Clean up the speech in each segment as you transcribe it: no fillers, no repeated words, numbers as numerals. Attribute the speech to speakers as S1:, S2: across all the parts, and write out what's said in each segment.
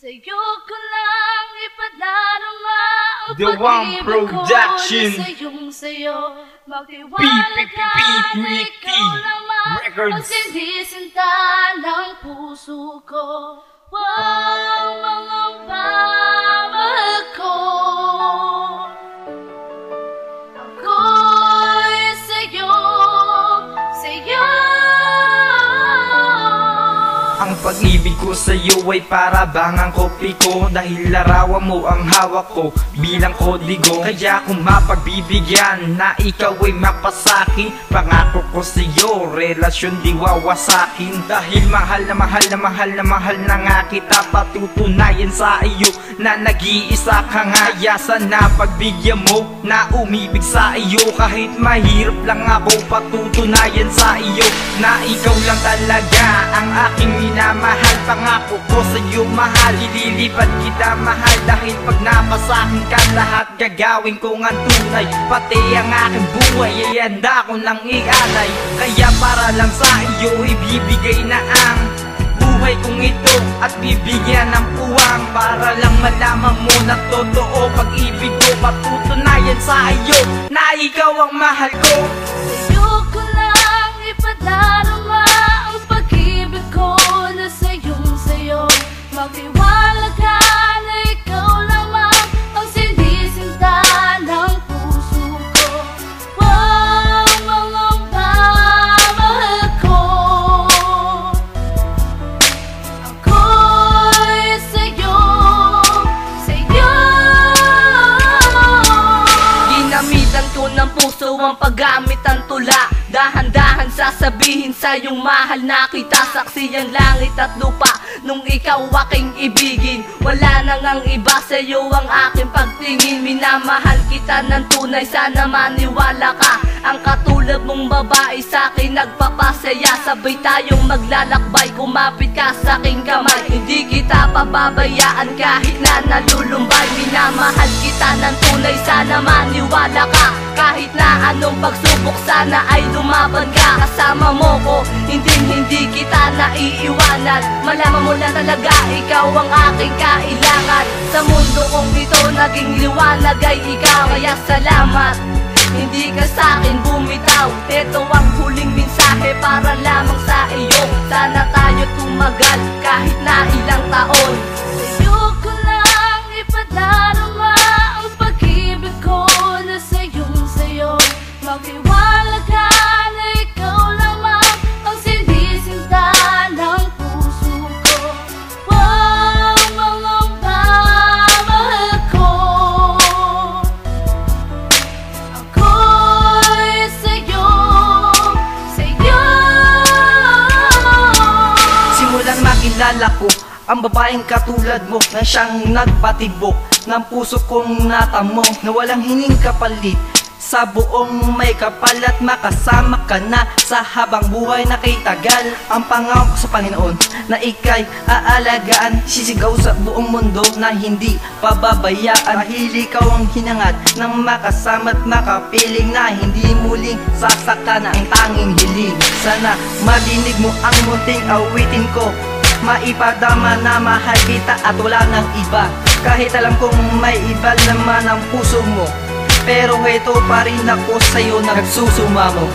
S1: Sa'yo ko lang ipadarama ang
S2: The One
S1: pag-ibig ko
S2: Production.
S1: na sa'yo magtiwala ka na ikaw lamang ang sinisinta ng puso ko. Wow, mga pamahal ko, ako'y sa'yo, sa'yo.
S2: Ang pag-ibig ko sa'yo ay para bang ang kopi ko, dahil larawan mo ang hawak ko bilang kodigo. Kaya kung mapagbibigyan na ikaw ay mapasakin, pangako ko sa'yo, relasyon di wawasakin. Dahil mahal na mahal na mahal na mahal na nga kita, patutunayan sa iyo na nag-iisa ka nga. Kaya sana pagbigyan mo na umibig sa iyo, kahit mahirap lang ako, patutunayan sa iyo na ikaw lang talaga ang aking minamahal. Pangako ko sa'yo mahal, ililipat kita mahal, dahil pag napasakin ka lahat gagawin ko nga tunay. Pati ang aking buhay ay handa ko nang ialay. Kaya para lang sa iyo ibibigay na ang buhay kong ito at bibigyan ng puwang, para lang malaman mo na totoo pag-ibig ko. Patutunayan sa iyo na ikaw ang mahal ko.
S1: Sa'yo ko lang ipadarama ang pag-ibig ko na sa'yo magtiwala ka na ikaw lamang ang sinisinta ng puso ko. Wow, mga pamahal ko, ako'y sa'yo, sa'yo.
S3: Ginamitan ko ng puso ang paggamit ang tula, dahan-dahan sasabihin sa iyong mahal na kita. Saksi ang langit at lupa nung ikaw aking ibigin. Wala nang ang iba, sa iyo ang aking pagtingin. Minamahal kita ng tunay, sana maniwala ka. Ang katulad mong babae sa akin nagpapasaya. Sabay tayong maglalakbay, kumapit ka sa aking kamay. Hindi kita pababayaan kahit na nalulumbay. Minamahal kita ng tunay, sana maniwala ka. Kahit na anong pagsubok, sana ay lumaban ka. Kasama mo ko, hindi kita naiiwanan. Malaman mo lang talaga, ikaw ang aking kailangan. Sa mundo kong ito, naging liwanag ay ikaw. Kaya salamat, hindi ka sa'kin bumitaw. Ito ang huling mensahe para lamang sa iyo. Sana tayo tumagal kahit na ilang taon.
S1: Sa'yo ko lang ipadarama ang pag-ibig ko na sa'yo magtiwala ka na ikaw lamang ang sinisinta ng puso ko. Wow, mga pamahal ko, ako'y sa'yo, sa'yo.
S2: Simulang makilala ko ang babaeng katulad mo, na siyang nagpatibok ng puso kong natamo, na walang hining kapalit sa buong may kapal, at makasama ka na sa habang buhay na kay tagal. Ang pangako ko sa Panginoon na ika'y aalagaan, sisigaw sa buong mundo na hindi pababayaan. Dahil ikaw ang hinangad ng makasama at makapiling, na hindi muling sasaktan ang tanging hiling. Sana marinig mo ang munting awitin ko, maipadama na mahal kita at wala nang iba. Kahit alam kong may iba naman ang puso mo, pero ito pa rin ako sa'yo nagsusumamo.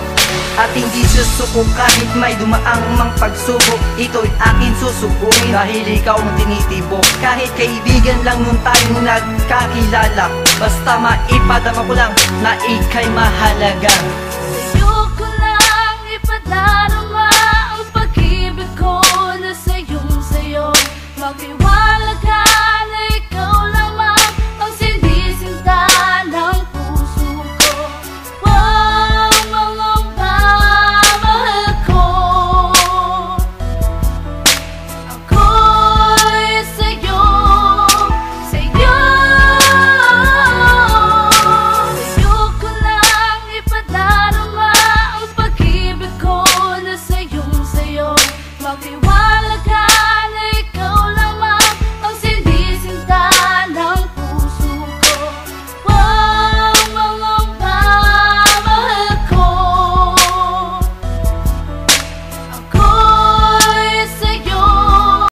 S2: At hindi susuko kahit may dumaang mang pagsubok, ito'y akin susukuin dahil ikaw ang tinitibok. Kahit kaibigan lang nung tayong nagkakilala, basta maipadama ko lang na ika'y mahalaga.
S1: Sa'yo ko lang ipadarama ang pag-ibig ko na sa'yo magtiwala